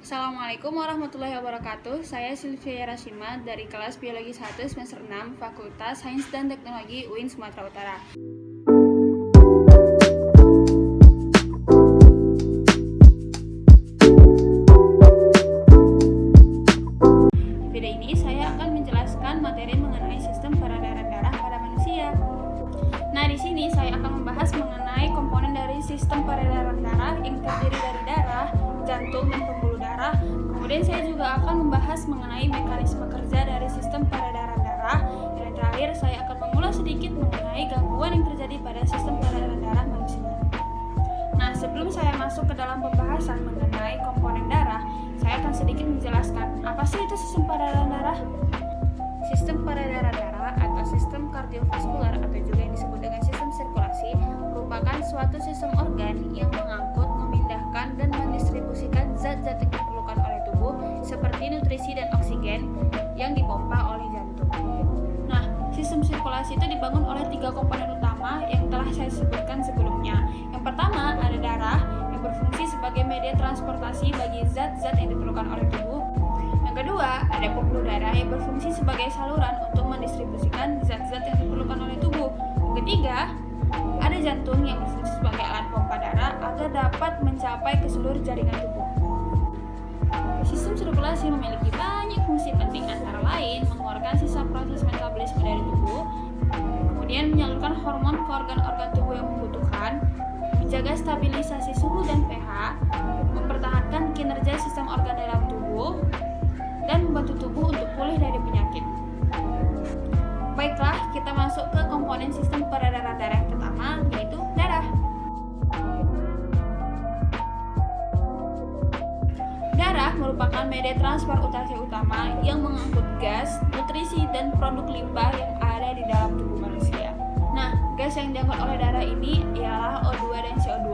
Assalamualaikum warahmatullahi wabarakatuh. Saya Sylvia Yarashima dari kelas Biologi 1 semester 6 Fakultas Sains dan Teknologi UIN Sumatera Utara. Video ini saya akan menjelaskan materi mengenai sistem peredaran darah pada manusia. Nah, di sini saya akan membahas mengenai komponen dari sistem peredaran darah yang terdiri dari darah, jantung, dan pembuluh darah. Kemudian saya juga akan membahas mengenai mekanisme kerja dari sistem peredaran darah. Dan terakhir saya akan mengulas sedikit mengenai gangguan yang terjadi pada sistem peredaran darah manusia. Nah, sebelum saya masuk ke dalam pembahasan mengenai komponen darah, saya akan sedikit menjelaskan apa sih itu sistem peredaran darah. Sistem peredaran darah atau sistem kardiovaskular atau juga yang disebut dengan sistem sirkulasi merupakan suatu sistem organ yang mengangkut, memindahkan, dan mendistribusikan zat-zat yang diperlukan oleh tubuh seperti nutrisi dan oksigen yang dipompa oleh jantung. Nah, sistem sirkulasi itu dibangun oleh 3 komponen utama yang telah saya sebutkan sebelumnya. Yang pertama ada darah yang berfungsi sebagai media transportasi bagi zat-zat yang diperlukan oleh tubuh. Yang kedua, ada pembuluh darah yang berfungsi sebagai saluran untuk mendistribusikan zat-zat yang diperlukan oleh tubuh. Yang ketiga, ada jantung yang berfungsi sebagai alat pompa darah agar dapat mencapai ke seluruh jaringan tubuh. Sistem sirkulasi memiliki banyak fungsi penting, antara lain mengeluarkan sisa proses metabolisme dari tubuh, kemudian menyalurkan hormon ke organ-organ tubuh yang membutuhkan, menjaga stabilisasi suhu dan pH, mempertahankan kinerja sistem organ dalam tubuh, dan membantu tubuh untuk pulih dari penyakit. Baiklah, kita masuk ke komponen sistem peredaran darah yang pertama, yaitu darah. Darah merupakan media transportasi utama yang mengangkut gas, nutrisi, dan produk limbah yang ada di dalam tubuh manusia. Nah, gas yang diangkut oleh darah ini ialah O2 dan CO2.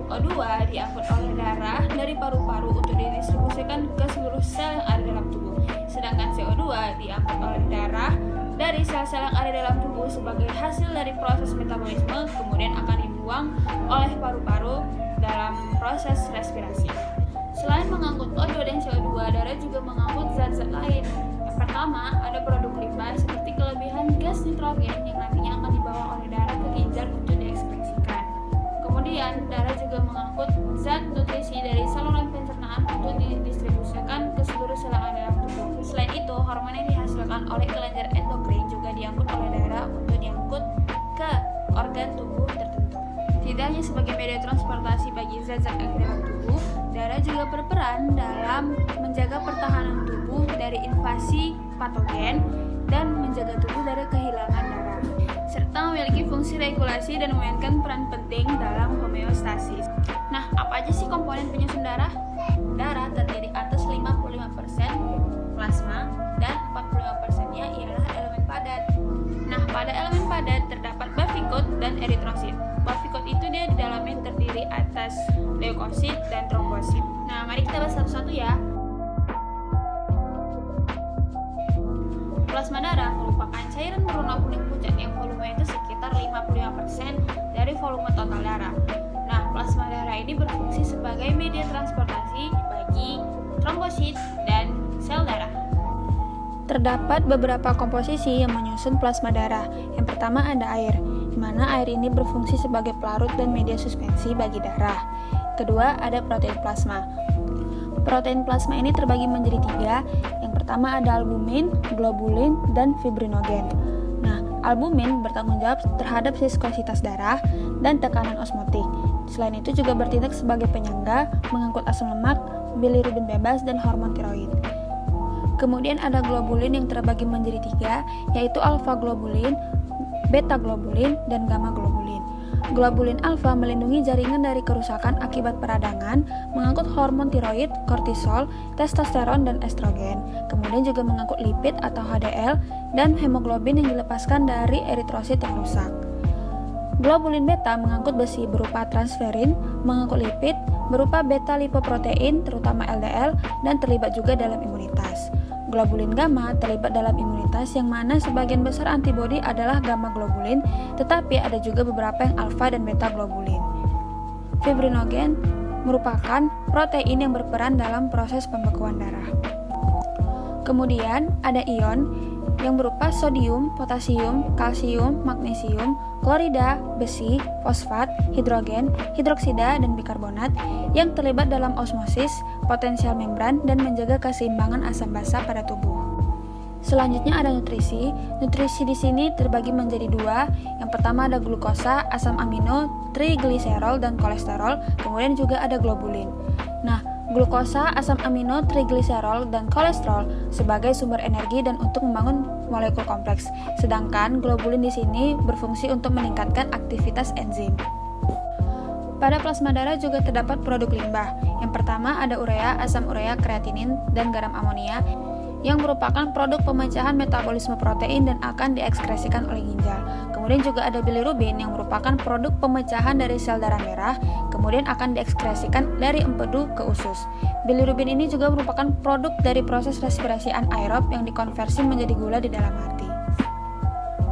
O2 diangkut oleh darah dari paru-paru untuk didistribusikan ke seluruh sel yang ada dalam tubuh. Sedangkan CO2 diangkut oleh darah dari sel-sel yang ada dalam tubuh sebagai hasil dari proses metabolisme, kemudian akan dibuang oleh paru-paru dalam proses respirasi. Selain mengangkut O2 dan CO2, darah juga mengangkut zat-zat lain. Yang pertama, ada produk limbah seperti kelebihan gas nitrogen yang nantinya akan dibawa oleh darah ke ginjal untuk diekspresikan. Kemudian, darah juga mengangkut zat nutrisi dari saluran pencernaan untuk didistribusikan ke seluruh sel yang ada dalam tubuh. Selain itu, hormon yang dihasilkan oleh kelenjar endokrin juga diangkut oleh darah untuk diangkut ke organ tubuh tertentu. Tidak hanya sebagai media transportasi bagi zat-zat yang ada dalam tubuh, darah juga berperan dalam menjaga pertahanan tubuh dari invasi patogen dan menjaga tubuh dari kehilangan darah, serta memiliki fungsi regulasi dan memainkan peran penting dalam homeostasis. Nah, apa aja sih komponen penyusun darah? Darah terdiri atas 55% plasma dan 45%-nya ialah elemen padat. Nah, pada elemen padat terdapat bavikot dan eritrosit. Bavikot itu dia di dalamnya terdiri atas leukosit dan trombosit. Nah, mari kita bahas satu-satu ya. Plasma darah merupakan cairan berwarna kuning pucat yang volumenya itu sekitar 55% dari volume total darah. Nah, plasma darah ini berfungsi sebagai media transportasi bagi trombosit dan sel darah. Terdapat beberapa komposisi yang menyusun plasma darah. Yang pertama ada air, di mana air ini berfungsi sebagai pelarut dan media suspensi bagi darah. Kedua ada protein plasma. Protein plasma ini terbagi menjadi 3. Yang pertama ada albumin, globulin, dan fibrinogen. Nah, albumin bertanggung jawab terhadap viskositas darah dan tekanan osmotik. Selain itu juga bertindak sebagai penyangga, mengangkut asam lemak, bilirubin bebas, dan hormon tiroid. Kemudian ada globulin yang terbagi menjadi 3, yaitu alfa globulin, beta globulin, dan gamma globulin. Globulin alfa melindungi jaringan dari kerusakan akibat peradangan, mengangkut hormon tiroid, kortisol, testosteron, dan estrogen. Kemudian juga mengangkut lipid atau HDL dan hemoglobin yang dilepaskan dari eritrosit yang rusak. Globulin beta mengangkut besi berupa transferin, mengangkut lipid berupa beta lipoprotein terutama LDL, dan terlibat juga dalam imunitas. Globulin gamma terlibat dalam imunitas yang mana sebagian besar antibodi adalah gamma globulin, tetapi ada juga beberapa yang alfa dan beta globulin. Fibrinogen merupakan protein yang berperan dalam proses pembekuan darah. Kemudian ada ion yang berupa sodium, potasium, kalsium, magnesium, klorida, besi, fosfat, hidrogen, hidroksida, dan bikarbonat yang terlibat dalam osmosis, potensial membran, dan menjaga keseimbangan asam basa pada tubuh. Selanjutnya ada nutrisi. Nutrisi di sini terbagi menjadi dua. Yang pertama ada glukosa, asam amino, trigliserol, dan kolesterol. Kemudian juga ada globulin. Nah, glukosa, asam amino, trigliserol, dan kolesterol sebagai sumber energi dan untuk membangun molekul kompleks. Sedangkan globulin di sini berfungsi untuk meningkatkan aktivitas enzim. Pada plasma darah juga terdapat produk limbah. Yang pertama ada urea, asam urea, kreatinin, dan garam amonia yang merupakan produk pemecahan metabolisme protein dan akan diekskresikan oleh ginjal. Kemudian juga ada bilirubin yang merupakan produk pemecahan dari sel darah merah, kemudian akan diekskresikan dari empedu ke usus. Bilirubin ini juga merupakan produk dari proses respirasi anaerob yang dikonversi menjadi gula di dalam hati.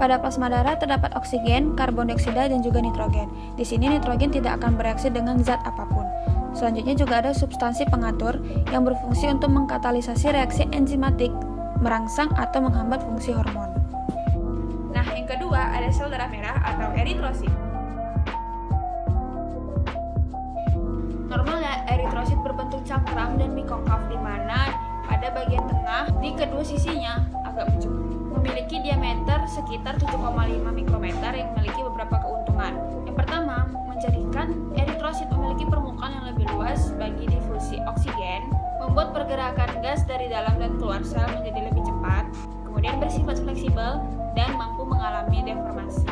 Pada plasma darah terdapat oksigen, karbon dioksida, dan juga nitrogen. Di sini nitrogen tidak akan bereaksi dengan zat apapun. Selanjutnya juga ada substansi pengatur yang berfungsi untuk mengkatalisasi reaksi enzimatik, merangsang atau menghambat fungsi hormon. Nah, yang kedua ada sel darah merah atau eritrosit. Normalnya eritrosit berbentuk cakram dan bikonkav di mana pada bagian tengah di kedua sisinya agak mencup. Memiliki diameter sekitar 7,5 mikrometer yang memiliki beberapa keuntungan. Yang pertama, menjadikan eritrosit memiliki permukaan yang lebih luas bagi difusi oksigen, membuat pergerakan gas dari dalam dan keluar sel menjadi lebih cepat, kemudian bersifat fleksibel dan mampu mengalami deformasi.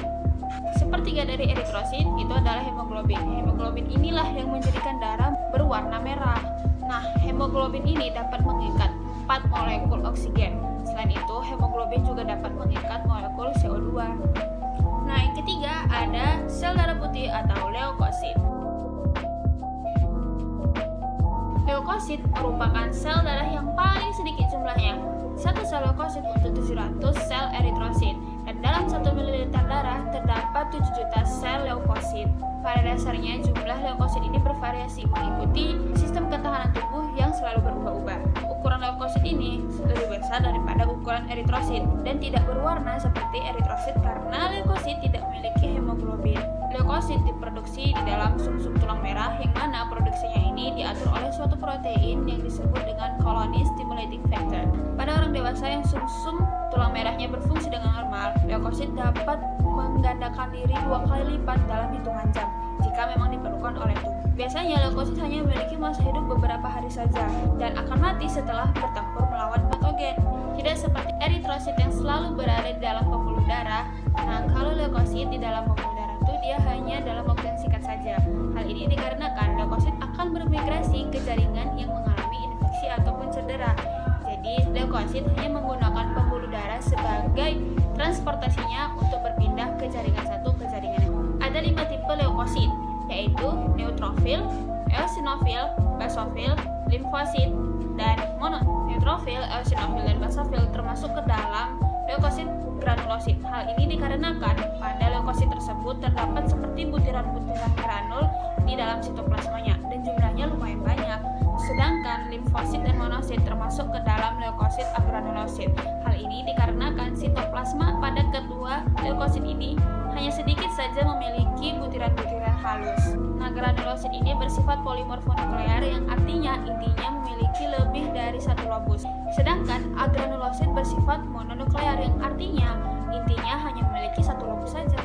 Sepertiga dari eritrosit itu adalah hemoglobin. Hemoglobin inilah yang menjadikan darah berwarna merah. Nah, hemoglobin ini dapat mengikat 4 molekul oksigen. Selain itu, hemoglobin juga dapat mengikat molekul CO2. Nah, yang ketiga ada sel darah putih atau leukosit. Leukosit merupakan sel darah yang paling sedikit jumlahnya. Satu sel leukosit untuk 700 sel eritrosit, dan dalam 1 ml darah terdapat 7 juta sel leukosit. Pada dasarnya, jumlah leukosit ini bervariasi mengikuti sistem ketahanan tubuh yang selalu berubah-ubah. Ukuran leukosit ini lebih besar daripada ukuran eritrosit dan tidak berwarna seperti eritrosit karena leukosit tidak memiliki hemoglobin. Leukosit diproduksi di dalam sumsum tulang merah yang mana produksinya ini diatur oleh suatu protein yang disebut dengan colony stimulating factor. Pada orang dewasa yang sumsum tulang merahnya berfungsi dengan normal, leukosit dapat menggandakan diri 2 kali lipat dalam hitungan jam jika memang diperlukan oleh tubuh. Biasanya leukosit hanya memiliki masa hidup beberapa hari saja dan akan mati setelah bertempur melawan patogen. Tidak seperti eritrosit yang selalu berada di dalam pembuluh darah. Nah, kalau leukosit di dalam pembuluh darah itu dia hanya dalam waktu yang singkat saja. Hal ini dikarenakan leukosit akan bermigrasi ke jaringan yang mengalami infeksi ataupun cedera. Jadi, leukosit hanya menggunakan pembuluh darah sebagai transportasinya untuk berpindah ke jaringan satu ke jaringan yang lain. Ada 5 tipe leukosit, yaitu neutrofil, eosinofil, basofil, limfosit, dan monosit. Neutrofil, eosinofil, dan basofil termasuk ke dalam leukosit granulosit. Hal ini dikarenakan pada leukosit tersebut terdapat seperti butiran-butiran granul di dalam sitoplasmanya dan jumlahnya lumayan banyak. Sedangkan limfosit dan monosit termasuk ke dalam leukosit agranulosit. Hal ini dikarenakan sitoplasma pada kedua leukosit ini hanya sedikit saja memiliki butiran-butiran halus. Nah, granulosit ini bersifat polimorfonuklear yang artinya intinya memiliki lebih dari satu lobus. Sedangkan agranulosit bersifat mononuklear yang artinya intinya hanya memiliki satu lobus saja.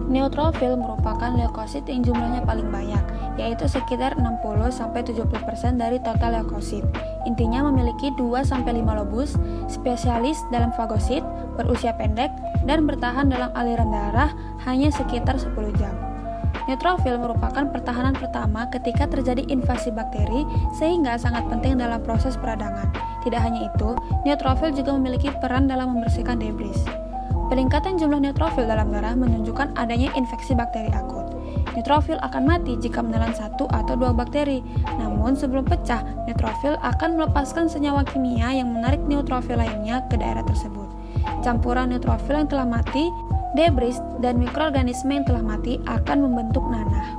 Neutrofil merupakan leukosit yang jumlahnya paling banyak, yaitu sekitar 60-70% dari total leukosit. Intinya memiliki 2-5 lobus, spesialis dalam fagosit, berusia pendek, dan bertahan dalam aliran darah hanya sekitar 10 jam. Neutrofil merupakan pertahanan pertama ketika terjadi invasi bakteri sehingga sangat penting dalam proses peradangan. Tidak hanya itu, neutrofil juga memiliki peran dalam membersihkan debris. Peningkatan jumlah neutrofil dalam darah menunjukkan adanya infeksi bakteri akut. Neutrofil akan mati jika menelan 1 atau 2 bakteri. Namun sebelum pecah, neutrofil akan melepaskan senyawa kimia yang menarik neutrofil lainnya ke daerah tersebut. Campuran neutrofil yang telah mati, debris, dan mikroorganisme yang telah mati akan membentuk nanah.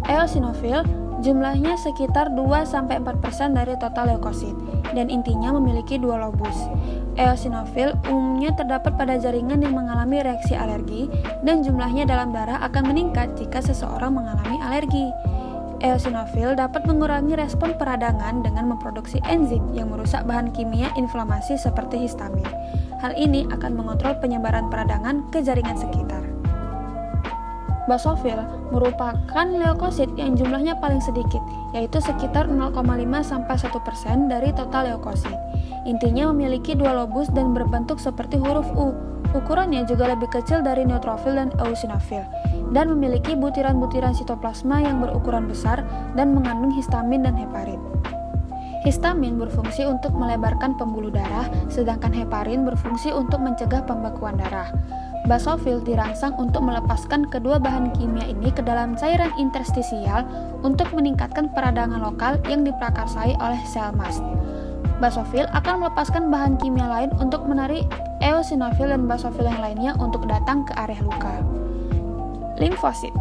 Eosinofil Jumlahnya sekitar 2-4% dari total leukosit dan intinya memiliki 2 lobus. Eosinofil umumnya terdapat pada jaringan yang mengalami reaksi alergi dan jumlahnya dalam darah akan meningkat jika seseorang mengalami alergi. Eosinofil dapat mengurangi respon peradangan dengan memproduksi enzim yang merusak bahan kimia inflamasi seperti histamin. Hal ini akan mengontrol penyebaran peradangan ke jaringan sekitar. Basofil merupakan leukosit yang jumlahnya paling sedikit, yaitu sekitar 0,5-1% dari total leukosit. Intinya memiliki 2 lobus dan berbentuk seperti huruf U. Ukurannya juga lebih kecil dari neutrofil dan eosinofil, dan memiliki butiran-butiran sitoplasma yang berukuran besar dan mengandung histamin dan heparin. Histamin berfungsi untuk melebarkan pembuluh darah, sedangkan heparin berfungsi untuk mencegah pembekuan darah. Basofil dirangsang untuk melepaskan kedua bahan kimia ini ke dalam cairan interstisial untuk meningkatkan peradangan lokal yang diprakarsai oleh sel mast. Basofil akan melepaskan bahan kimia lain untuk menarik eosinofil dan basofil yang lainnya untuk datang ke area luka. Limfosit.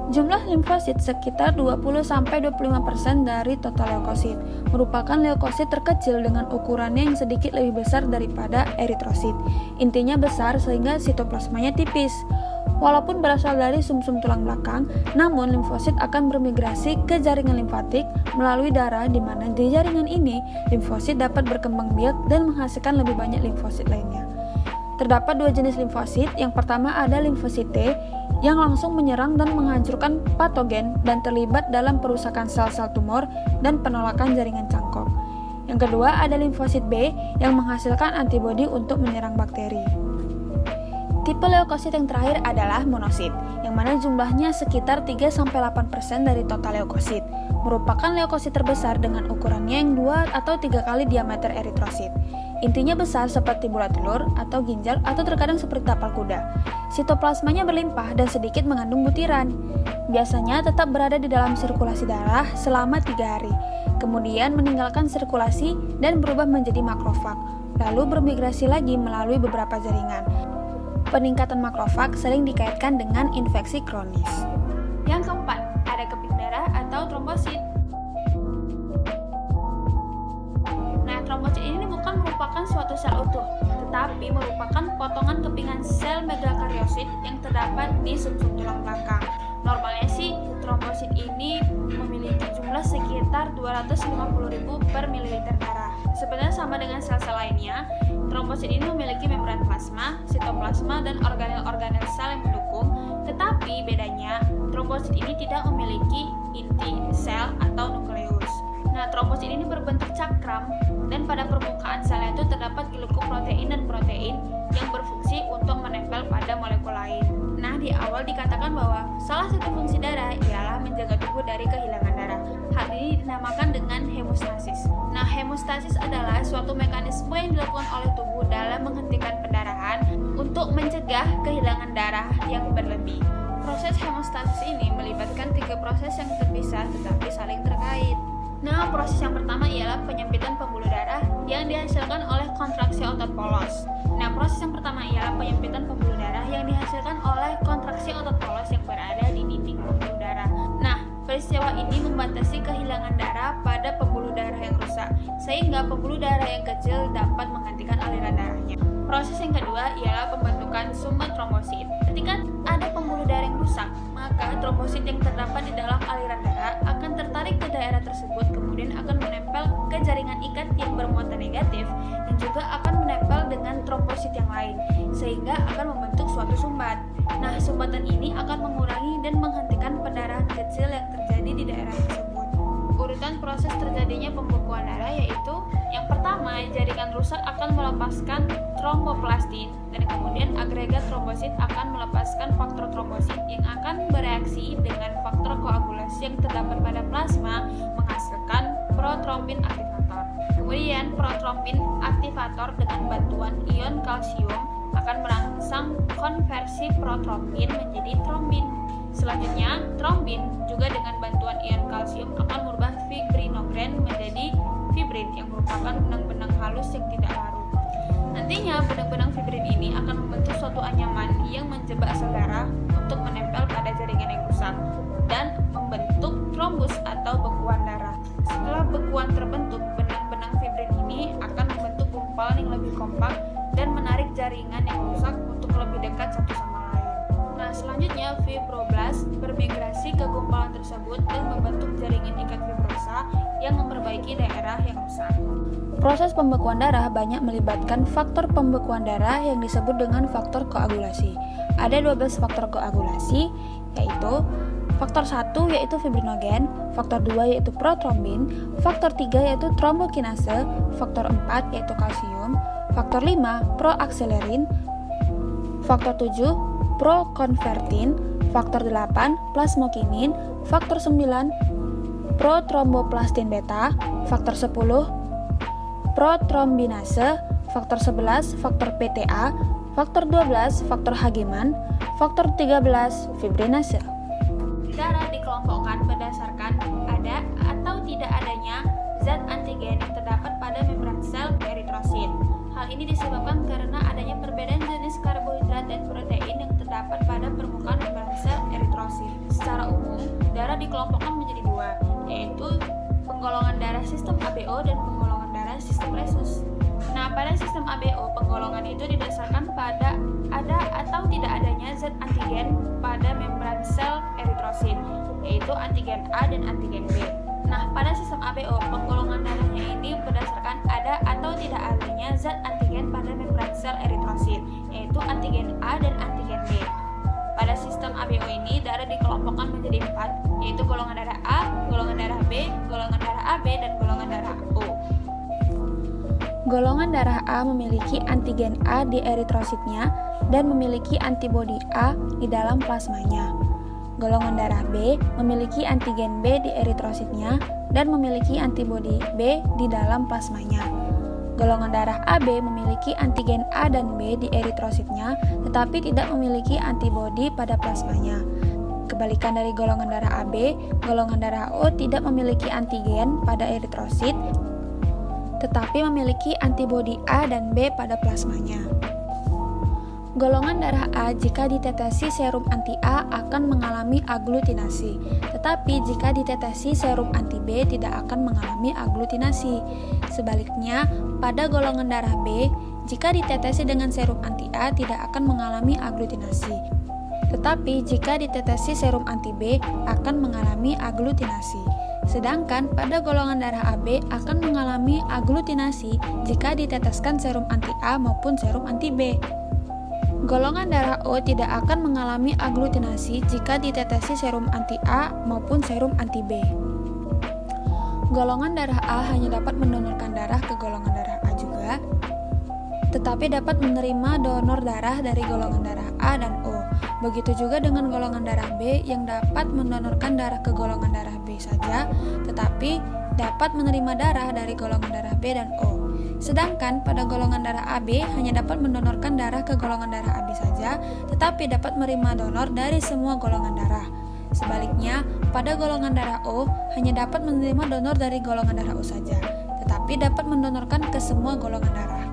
Jumlah limfosit sekitar 20-25% dari total leukosit, merupakan leukosit terkecil dengan ukurannya yang sedikit lebih besar daripada eritrosit. Intinya besar sehingga sitoplasmanya tipis. Walaupun berasal dari sumsum tulang belakang, namun limfosit akan bermigrasi ke jaringan limfatik melalui darah, di mana di jaringan ini limfosit dapat berkembang biak dan menghasilkan lebih banyak limfosit lainnya. Terdapat 2 jenis limfosit. Yang pertama ada limfosit T yang langsung menyerang dan menghancurkan patogen dan terlibat dalam perusakan sel-sel tumor dan penolakan jaringan cangkok. Yang kedua ada limfosit B yang menghasilkan antibodi untuk menyerang bakteri. Tipe leukosit yang terakhir adalah monosit, yang mana jumlahnya sekitar 3-8% dari total leukosit, merupakan leukosit terbesar dengan ukurannya yang 2 atau 3 kali diameter eritrosit. Intinya besar seperti bulat telur atau ginjal atau terkadang seperti tapal kuda. Sitoplasmanya berlimpah dan sedikit mengandung butiran. Biasanya tetap berada di dalam sirkulasi darah selama 3 hari, kemudian meninggalkan sirkulasi dan berubah menjadi makrofag, lalu bermigrasi lagi melalui beberapa jaringan. Peningkatan makrofag sering dikaitkan dengan infeksi kronis. Yang keempat, ada keping darah atau trombosit. Nah, trombosit ini bukan merupakan suatu sel utuh, tetapi merupakan potongan kepingan sel megakariosit yang terdapat di sumsum tulang belakang. Normalnya sih, trombosit ini memiliki jumlah sekitar 250.000 per mililiter darah. Sebenarnya sama dengan sel-sel lainnya, trombosit ini memiliki membran plasma, sitoplasma, dan organel-organel sel yang mendukung, tetapi bedanya, trombosit ini tidak memiliki inti sel atau nukleus. Nah, trombosit ini berbentuk cakram, dan pada permukaan selnya itu terdapat glukoprotein dan protein yang berfungsi untuk menempel pada molekul lain. Nah, di awal dikatakan bahwa salah satu fungsi darah ialah menjaga tubuh dari kehilangan darah. Hal ini dinamakan dengan hemostasis. Nah, hemostasis adalah suatu mekanisme yang dilakukan oleh tubuh dalam menghentikan pendarahan untuk mencegah kehilangan darah yang berlebih. Proses hemostasis ini melibatkan 3 proses yang terpisah tetapi saling terkait. Nah, proses yang pertama ialah penyempitan pembuluh darah yang dihasilkan oleh kontraksi otot polos. Nah, proses yang pertama ialah penyempitan pembuluh darah yang dihasilkan oleh kontraksi otot polos yang berada di dinding pembuluh darah. Nah, peristiwa ini membatasi kehilangan darah pada pembuluh darah yang rusak, sehingga pembuluh darah yang kecil dapat menghentikan aliran darahnya. Proses yang kedua ialah pembentukan sumber trombosit. Ketika ada pembuluh darah yang rusak, maka trombosit yang terdapat di dalam aliran darah akan tertarik ke daerah tersebut, kemudian akan menempel ke jaringan ikat yang bermuatan negatif dan juga akan menempel dengan trombosit yang lain, sehingga akan membentuk suatu sumbat. Nah, sumbatan ini akan mengurangi dan menghentikan pendarahan kecil yang terjadi di daerah tersebut. Urutan proses terjadinya pembekuan darah yaitu yang pertama, jaringan rusak akan melepaskan tromboplastin dan kemudian agregat trombosit akan melepaskan faktor trombosit yang akan bereaksi dengan faktor koagulasi yang terdapat pada plasma menghasilkan protrombin aktivator. Kemudian protrombin aktivator dengan bantuan ion kalsium akan merangsang konversi protrombin menjadi trombin. Selanjutnya, trombin juga dengan bantuan ion kalsium akan merubah fibrinogren menjadi fibrin yang merupakan benang-benang halus yang tidak larut. Nantinya, benang-benang fibrin ini akan membentuk suatu anyaman yang menjebak sel darah untuk menempel pada jaringan yang rusak dan membentuk trombus atau kompak dan menarik jaringan yang rusak untuk lebih dekat satu sama lain. Nah, selanjutnya fibroblast bermigrasi ke gumpalan tersebut dan membentuk jaringan ikat fibrosa yang memperbaiki daerah yang rusak. Proses pembekuan darah banyak melibatkan faktor pembekuan darah yang disebut dengan faktor koagulasi. Ada 12 faktor koagulasi, yaitu faktor 1 yaitu fibrinogen, faktor 2 yaitu protrombin, faktor 3 yaitu trombokinase, faktor 4 yaitu kalsium, faktor 5 proakselerin, faktor 7 prokonvertin, faktor 8 plasmokinin, faktor 9 protromboplastin beta, faktor 10 protrombinase, faktor 11 faktor PTA, faktor 12 faktor Hageman, faktor 13 fibrinase. Darah dikelompokkan berdasarkan ada atau tidak adanya zat antigen yang terdapat pada membran sel eritrosit. Hal ini disebabkan karena adanya perbedaan jenis karbohidrat dan protein yang terdapat pada permukaan membran sel eritrosit. Secara umum, darah dikelompokkan menjadi dua, yaitu penggolongan darah sistem ABO dan penggolongan darah sistem resus. Nah, pada sistem ABO, penggolongan itu didasarkan pada ada atau tidak adanya zat antigen pada membran sel eritrosit, yaitu antigen A dan antigen B. Nah, pada sistem ABO, penggolongan darahnya ini berdasarkan ada atau tidak adanya zat antigen pada membran sel eritrosit, yaitu antigen A dan antigen B. Pada sistem ABO ini, darah dikelompokkan menjadi 4, yaitu golongan darah A, golongan darah B, golongan darah AB, dan golongan darah O. Golongan darah A memiliki antigen A di eritrositnya dan memiliki antibodi A di dalam plasmanya. Golongan darah B memiliki antigen B di eritrositnya dan memiliki antibodi B di dalam plasmanya. Golongan darah AB memiliki antigen A dan B di eritrositnya tetapi tidak memiliki antibodi pada plasmanya. Kebalikan dari golongan darah AB, golongan darah O tidak memiliki antigen pada eritrosit tetapi memiliki antibodi A dan B pada plasmanya. Golongan darah A jika ditetesi serum anti A akan mengalami aglutinasi, tetapi jika ditetesi serum anti B tidak akan mengalami aglutinasi. Sebaliknya, pada golongan darah B, jika ditetesi dengan serum anti A tidak akan mengalami aglutinasi. Tetapi jika ditetesi serum anti B akan mengalami aglutinasi. Sedangkan pada golongan darah AB akan mengalami aglutinasi jika diteteskan serum anti A maupun serum anti B. Golongan darah O tidak akan mengalami aglutinasi jika ditetesi serum anti A maupun serum anti B. Golongan darah A hanya dapat mendonorkan darah ke golongan darah A juga, tetapi dapat menerima donor darah dari golongan darah A dan O. Begitu juga dengan golongan darah B yang dapat mendonorkan darah ke golongan darah B saja, tetapi dapat menerima darah dari golongan darah B dan O. Sedangkan pada golongan darah AB hanya dapat mendonorkan darah ke golongan darah AB saja, tetapi dapat menerima donor dari semua golongan darah. Sebaliknya, pada golongan darah O hanya dapat menerima donor dari golongan darah O saja, tetapi dapat mendonorkan ke semua golongan darah.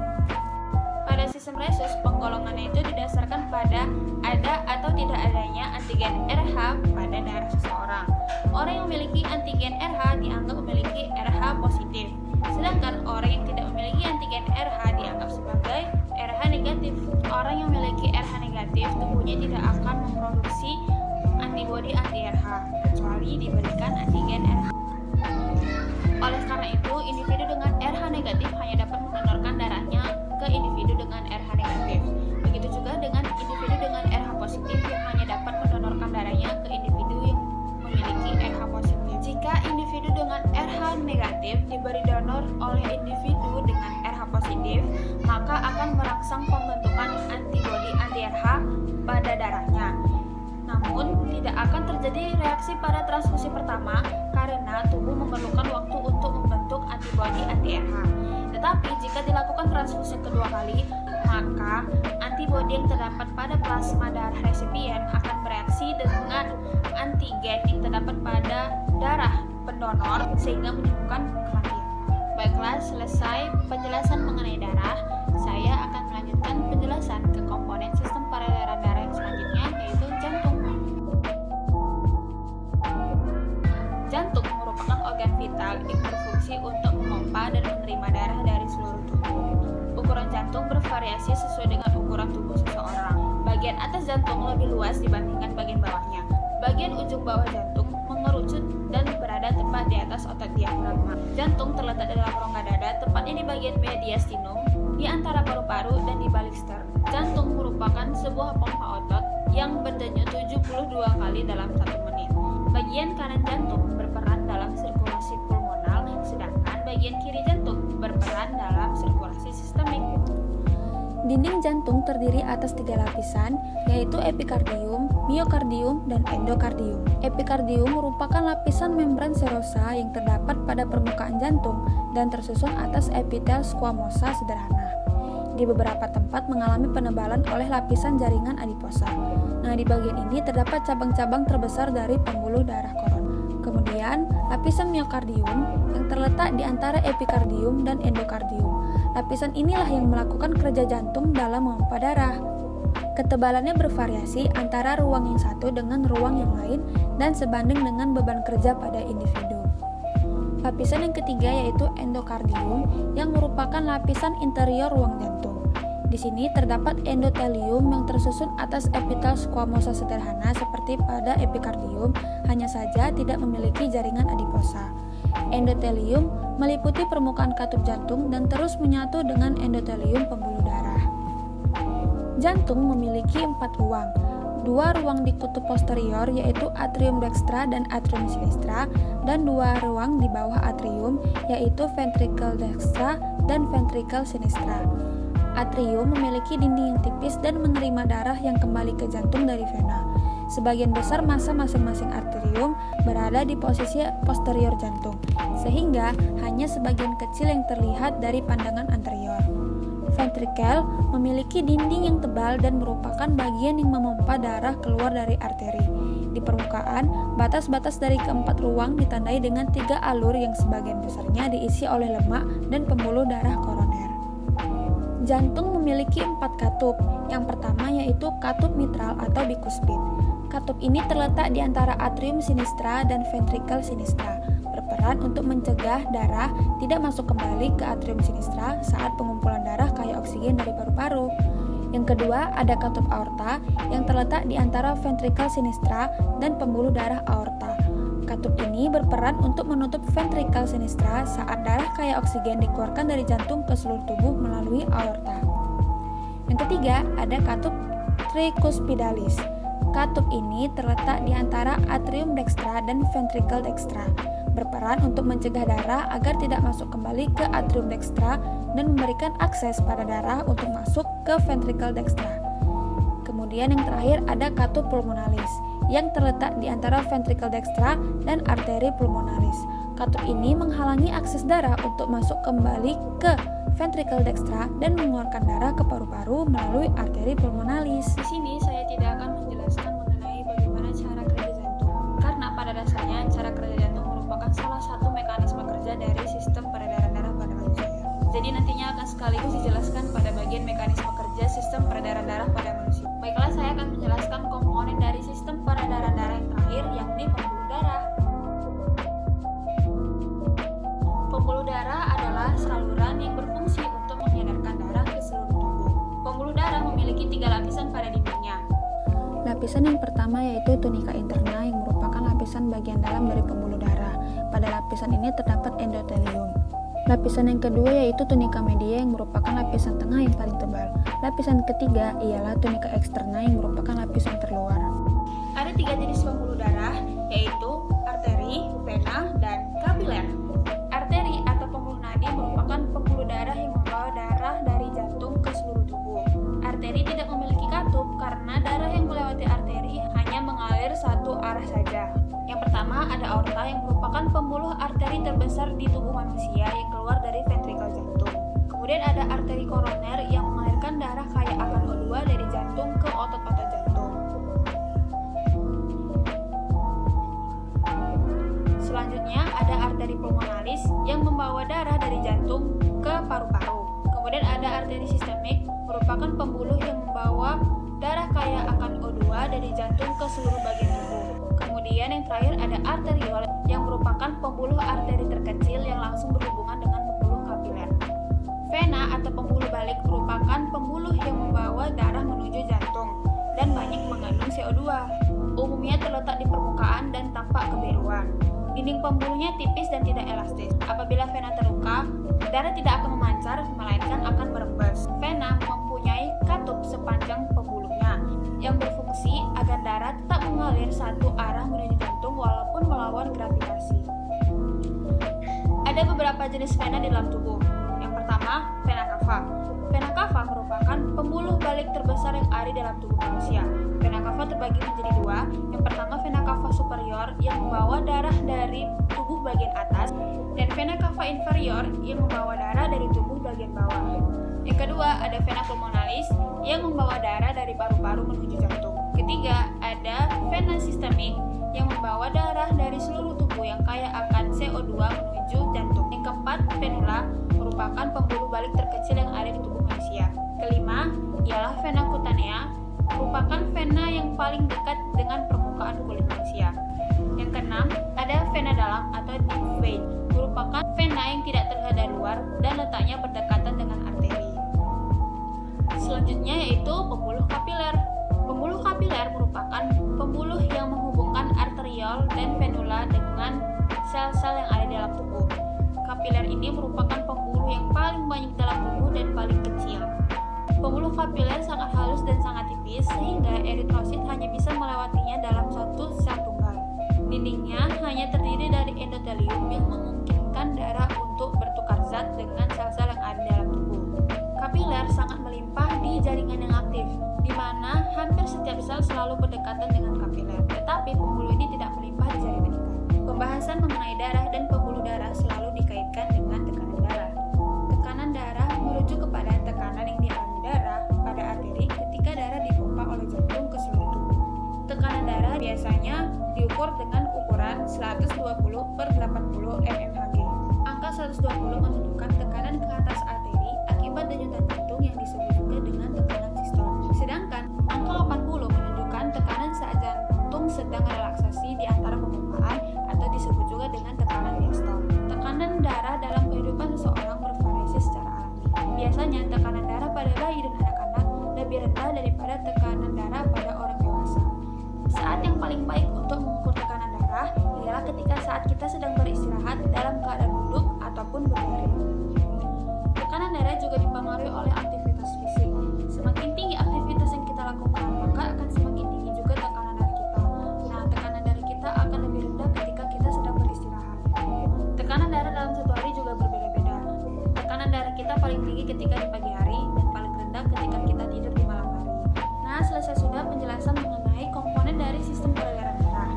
Pada sistem resus, penggolongannya itu didasarkan pada ada atau tidak adanya antigen RH pada darah seseorang. Orang yang memiliki antigen RH dianggap memiliki RH positif, sedangkan orang yang tidak memiliki antigen RH dianggap sebagai RH negatif. Orang yang memiliki RH negatif, tubuhnya tidak akan memproduksi antibodi anti-RH kecuali diberikan antigen RH. Oleh karena itu, individu dengan RH negatif hanya dapat mendonorkan darahnya ke individu dengan RH negatif. Begitu juga dengan individu dengan RH positif yang hanya dapat mendonorkan darahnya ke individu yang memiliki RH positif. Jika individu dengan RH negatif diberi donor oleh individu dengan RH positif, maka akan merangsang pembentukan antibodi anti-RH pada darahnya. Namun, tidak akan terjadi reaksi pada transfusi pertama karena tubuh memerlukan waktu untuk membentuk antibodi anti-RH. Tetapi, jika dilakukan transfusi kedua kali, maka antibodi yang terdapat pada plasma darah resipien akan bereaksi dengan antigen yang terdapat pada darah pendonor sehingga menyebabkan kematian. Baiklah, selesai penjelasan mengenai darah. Saya akan melanjutkan penjelasan ke komponen sistem peredaran darah yang selanjutnya, yaitu jantung. Jantung merupakan organ vital yang berfungsi untuk memompa dan menerima darah dari seluruh tubuh. Ukuran jantung bervariasi sesuai dengan ukuran tubuh seseorang. Bagian atas jantung lebih luas dibandingkan bagian bawahnya. Bagian ujung bawah jantung mengerucut dan berada tepat di atas otot diafragma. Jantung terletak di dalam rongga dada, tepatnya di bagian mediastinum, di antara paru-paru dan di balik stern. Jantung merupakan sebuah pompa otot yang berdenyut 72 kali dalam 1 menit. Bagian kanan jantung berperan dalam sirkulasi pulmonal, sedangkan bagian kiri jantung berperan dalam sirkulasi sistemik. Dinding jantung terdiri atas 3 lapisan, yaitu epikardium, miokardium, dan endokardium. Epikardium merupakan lapisan membran serosa yang terdapat pada permukaan jantung dan tersusun atas epitel squamosa sederhana. Di beberapa tempat mengalami penebalan oleh lapisan jaringan adiposa. Nah, di bagian ini terdapat cabang-cabang terbesar dari pembuluh darah koron. Kemudian, lapisan miokardium yang terletak di antara epikardium dan endokardium. Lapisan inilah yang melakukan kerja jantung dalam memompa darah. Ketebalannya bervariasi antara ruang yang satu dengan ruang yang lain dan sebanding dengan beban kerja pada individu. Lapisan yang ketiga yaitu endokardium yang merupakan lapisan interior ruang jantung. Di sini terdapat endotelium yang tersusun atas epitel squamosa sederhana seperti pada epikardium, hanya saja tidak memiliki jaringan adiposa. Endotelium meliputi permukaan katup jantung dan terus menyatu dengan endotelium pembuluh darah. Jantung memiliki 4 ruang. 2 ruang di kutub posterior yaitu atrium dextra dan atrium sinistra, dan 2 ruang di bawah atrium yaitu ventricle dextra dan ventricle sinistra. Atrium memiliki dinding yang tipis dan menerima darah yang kembali ke jantung dari vena. Sebagian besar massa masing-masing atrium berada di posisi posterior jantung, sehingga hanya sebagian kecil yang terlihat dari pandangan anterior. Ventrikel memiliki dinding yang tebal dan merupakan bagian yang memompa darah keluar dari arteri. Di permukaan, batas-batas dari keempat ruang ditandai dengan 3 alur yang sebagian besarnya diisi oleh lemak dan pembuluh darah koroner. Jantung memiliki 4 katup. Yang pertama yaitu katup mitral atau bikuspid. Katup ini terletak di antara atrium sinistra dan ventricle sinistra, berperan untuk mencegah darah tidak masuk kembali ke atrium sinistra saat pengumpulan darah kaya oksigen dari paru-paru. Yang kedua, ada katup aorta yang terletak di antara ventricle sinistra dan pembuluh darah aorta. Katup ini berperan untuk menutup ventricle sinistra saat darah kaya oksigen dikeluarkan dari jantung ke seluruh tubuh melalui aorta. Yang ketiga, ada katup tricuspidalis. Katup ini terletak di antara atrium dextra dan ventricle dextra, berperan untuk mencegah darah agar tidak masuk kembali ke atrium dextra dan memberikan akses pada darah untuk masuk ke ventricle dextra. Kemudian yang terakhir ada katup pulmonalis yang terletak di antara ventricle dextra dan arteri pulmonalis. Katup ini menghalangi akses darah untuk masuk kembali ke ventricle dextra dan mengeluarkan darah ke paru-paru melalui arteri pulmonalis. Di sini saya tidak akan menjelaskan mengenai bagaimana cara kerja jantung, karena pada dasarnya cara kerja jantung merupakan salah satu mekanisme kerja dari sistem peredaran darah pada manusia. Jadi nantinya akan sekaligus dijelaskan pada bagian mekanisme kerja sistem peredaran darah pada manusia. Baiklah, saya akan menjelaskan komponen dari sistem peredaran darah yang terakhir, yakni pembuluh darah. Pembuluh darah adalah saluran yang berfungsi untuk mengedarkan darah ke seluruh tubuh. Pembuluh darah memiliki 3 lapisan pada dindingnya. Lapisan yang pertama yaitu tunika interna yang merupakan lapisan bagian dalam dari pembuluh darah. Pada lapisan ini terdapat endotelium. Lapisan yang kedua yaitu tunika media yang merupakan lapisan tengah yang paling tebal. Lapisan ketiga ialah tunika eksterna yang merupakan lapisan terluar. Ada 3 jenis pembuluh darah yaitu arteri, vena, dan kapiler. Arteri atau pembuluh nadi merupakan pembuluh darah yang membawa darah dari jantung ke seluruh tubuh. Arteri tidak memiliki katup karena darah yang melewati arteri hanya mengalir satu arah saja. Yang pertama ada aorta yang merupakan pembuluh arteri terbesar di tubuh manusia yang keluar dari ventrikel jantung. Kemudian ada arteri koroner yang mengalirkan darah kaya akan O2 dari jantung ke otot-otot jantung. Selanjutnya ada arteri pulmonalis yang membawa darah dari jantung ke paru-paru. Kemudian ada arteri sistemik merupakan pembuluh yang membawa darah kaya akan O2 dari jantung ke seluruh bagian tubuh. Kemudian yang terakhir ada arteriol yang merupakan pembuluh arteri terkecil yang langsung berhubungan dengan pembuluh kapiler. Vena atau pembuluh balik merupakan pembuluh CO2. Umumnya terletak di permukaan dan tampak kebiruan. Dinding pembuluhnya tipis dan tidak elastis. Apabila vena terluka, darah tidak akan memancar, melainkan akan merembes. Vena mempunyai katup sepanjang pembuluhnya yang berfungsi agar darah tetap mengalir satu arah menuju jantung walaupun melawan gravitasi. Ada beberapa jenis vena di dalam tubuh. Yang pertama, vena cava. Vena cava merupakan pembuluh balik terbesar yang ada dalam tubuh manusia. Vena cava terbagi menjadi dua. Yang pertama, vena cava superior yang membawa darah dari tubuh bagian atas, dan vena cava inferior yang membawa darah dari tubuh bagian bawah. Yang kedua, ada vena pulmonalis yang membawa darah dari paru-paru menuju jantung. Ketiga, ada vena sistemik yang membawa darah dari seluruh tubuh yang kaya akan CO2 menuju jantung. Yang keempat, venula merupakan pembuluh balik terkecil yang ada di tubuh manusia. Kelima, ialah vena cutanea, merupakan vena yang paling dekat dengan permukaan kulit manusia. Yang keenam, ada vena dalam atau deep vein, merupakan vena yang tidak terlihat dari luar dan letaknya berdekatan dengan arteri. Selanjutnya yaitu pembuluh kapiler. Pembuluh kapiler merupakan pembuluh yang menghubungkan arteriol dan venula dengan sel-sel yang ada di dalam tubuh. Kapiler ini merupakan pembuluh yang paling banyak dalam tubuh dan paling kecil. Pembuluh kapiler sangat halus dan sangat tipis sehingga eritrosit hanya bisa melewatinya dalam satu sel tunggal. Dindingnya hanya terdiri dari endotelium yang memungkinkan darah untuk bertukar zat dengan sel-sel yang ada di dalam tubuh. Kapiler sangat melimpah di jaringan yang aktif, di mana hampir setiap sel selalu berdekatan dengan kapiler, tetapi pembuluh ini tidak melimpah di jaringan ikat. Pembahasan mengenai darah dan pembuluh darah selalu dikaitkan dengan tekanan darah. Tekanan darah merujuk kepada tekanan yang dialami darah pada arteri ketika darah dipompa oleh jantung ke seluruh tubuh. Tekanan darah biasanya diukur dengan ukuran 120/80 mmHg. Angka 120 menunjukkan tekanan ke atas arteri akibat denyutan jantung yang disebut juga dengan tekanan sistol. Sedangkan angka 80 menunjukkan tekanan saat jantung sedang relaksasi di antara pemompaan atau disebut juga dengan tekanan diastol. Tekanan darah dalam kehidupan seseorang bervariasi secara alami. Biasanya tekanan darah pada bayi dan anak-anak lebih rendah daripada tekanan darah pada orang dewasa. Saat yang paling baik untuk mengukur tekanan darah ialah ketika saat kita sedang beristirahat dalam keadaan duduk ataupun berbaring. Tekanan darah juga dipengaruhi oleh aktivitas fisik. Semakin tinggi aktivitas yang kita lakukan, maka akan semakin tinggi juga tekanan darah kita. Nah, tekanan darah kita akan lebih rendah ketika kita sedang beristirahat. Tekanan darah dalam satu hari juga berbeda-beda. Tekanan darah kita paling tinggi ketika di pagi hari dan paling rendah ketika kita tidur di malam hari. Nah, selesai sudah penjelasan mengenai komponen dari sistem peredaran darah.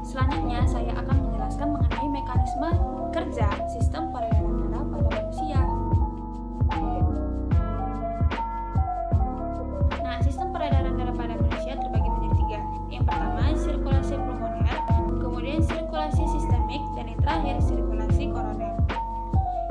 Selanjutnya, saya akan menjelaskan mengenai mekanisme kerja sistem peredaran darah pada manusia. Nah, sistem peredaran darah pada manusia terbagi menjadi tiga. Yang pertama, sirkulasi pulmoner, kemudian sirkulasi sistemik, dan yang terakhir, sirkulasi koroner.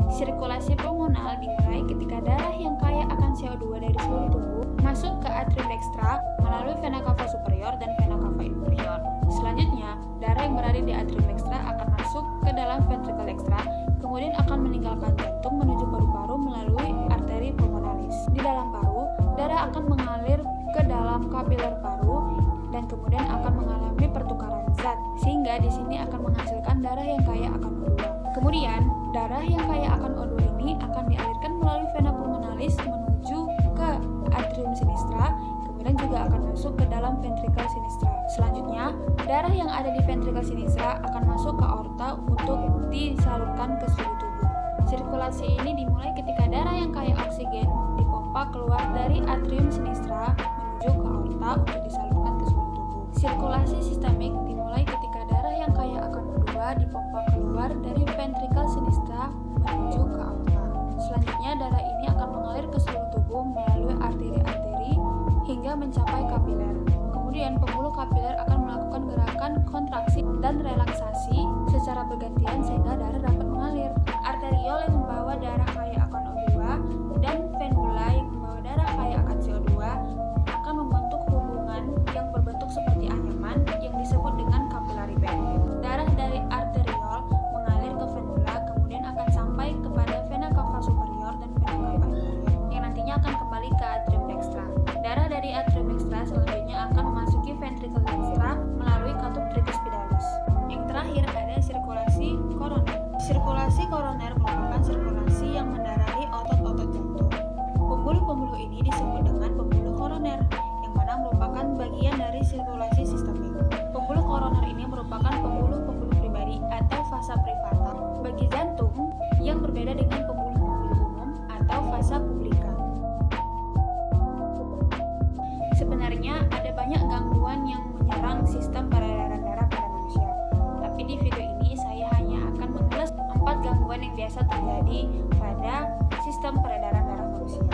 Sirkulasi pulmonal dimulai ketika darah yang kaya akan CO2 dari seluruh tubuh masuk ke atrium dextra melalui vena cava superior dan vena cava inferior. Selanjutnya, darah yang berada di atrium dextra akan masuk ke dalam ventricle dextra, kemudian akan meninggalkan jantung menuju paru-paru melalui arteri pulmonalis. Di dalam paru, darah akan mengalir ke dalam kapiler paru dan kemudian akan mengalami pertukaran zat, sehingga di sini akan menghasilkan darah yang kaya akan O2. Kemudian, darah yang kaya akan O2 ini akan dialirkan melalui vena pulmonalis menuju ke atrium sinistra, kemudian juga akan masuk ke dalam ventricle sinistra. Selanjutnya, darah yang ada di ventricle sinistra akan masuk ke aorta untuk disalurkan ke seluruh tubuh. Sirkulasi ini dimulai ketika darah yang kaya oksigen dipompa keluar dari atrium sinistra menuju ke aorta untuk disalurkan ke seluruh tubuh. Sirkulasi sistemik dimulai ketika darah yang kaya akan O2 dipompa keluar dari ventricle sinistra menuju ke aorta. Selanjutnya, darah ini akan mengalir ke seluruh tubuh melalui arteri-arteri hingga mencapai kapiler. Kemudian, pembuluh kapiler akan melakukan gerakan kontraksi dan relaksasi secara bergantian sehingga darah dapat mengalir. Arteriol yang membawa darah kaya akan O2 dan venula yang membawa darah kaya akan CO2 akan membentuk hubungan yang berbentuk seperti anyaman yang disebut dengan capillary band. Darah dari arteriol mengalir ke venula, kemudian akan sampai kepada vena cava superior dan vena cava inferior yang nantinya akan kembali ke atrium dextra. Darah dari atrium dextra selanjutnya akan memasuki ventricle fasa privata bagi jantung yang berbeda dengan pembuluh-pembuluh umum atau fasa publika. Sebenarnya ada banyak gangguan yang menyerang sistem peredaran darah pada manusia. Tapi di video ini saya hanya akan mengulas 4 gangguan yang biasa terjadi pada sistem peredaran darah manusia.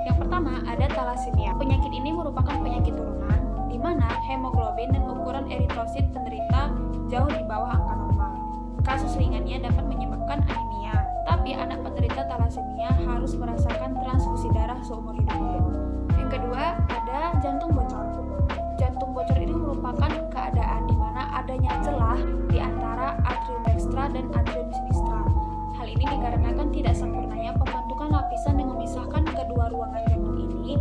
Yang pertama ada thalassemia. Penyakit ini merupakan penyakit turunan di mana hemoglobin dan ukuran eritrosit penderita jauh di bawah angka normal. Kasus ringannya dapat menyebabkan anemia, tapi anak penderita thalassemia harus merasakan transfusi darah seumur hidupnya. Yang kedua ada jantung bocor. Jantung bocor ini merupakan keadaan di mana adanya celah di antara atrium dextra dan atrium sinistra. Hal ini dikarenakan tidak sempurnanya pembentukan lapisan yang memisahkan kedua ruangan jantung ini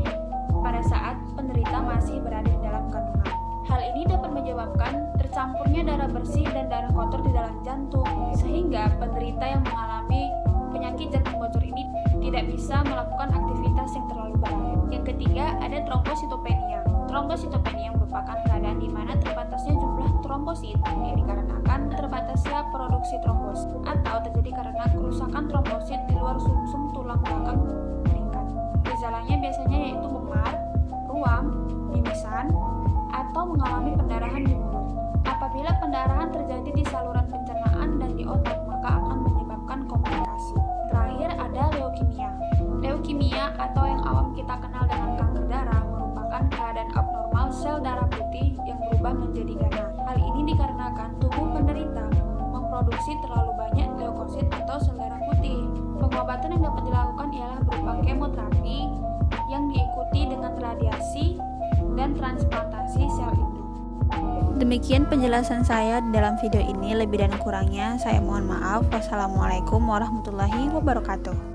pada saat penderita masih berada di dalam kandungan. Hal ini dapat menyebabkan tercampurnya darah bersih dan darah kotor di dalam jantung, sehingga penderita yang mengalami penyakit jantung bocor ini tidak bisa melakukan aktivitas yang terlalu berat. Yang ketiga ada trombositopenia. Trombositopenia merupakan keadaan di mana terbatasnya jumlah trombosit yang dikarenakan terbatasnya produksi trombos atau terjadi karena kerusakan trombosit di luar sumsum tulang belakang meningkat. Gejalanya biasanya yaitu memar, ruam, mimisan, atau mengalami pendarahan di mulut. Apabila pendarahan terjadi di saluran pencernaan dan di otak, maka akan menyebabkan komplikasi. Terakhir ada leukemia. Leukemia atau yang awam kita kenal dengan kanker darah merupakan keadaan abnormal sel darah putih yang berubah menjadi ganas. Hal ini dikarenakan tubuh penderita memproduksi terlalu banyak leukosit atau sel darah putih. Pengobatan yang dapat dilakukan ialah berupa kemoterapi yang diikuti dengan radiasi dan transplantasi sel itu. Demikian penjelasan saya dalam video ini. Lebih dan kurangnya saya mohon maaf. Wassalamualaikum warahmatullahi wabarakatuh.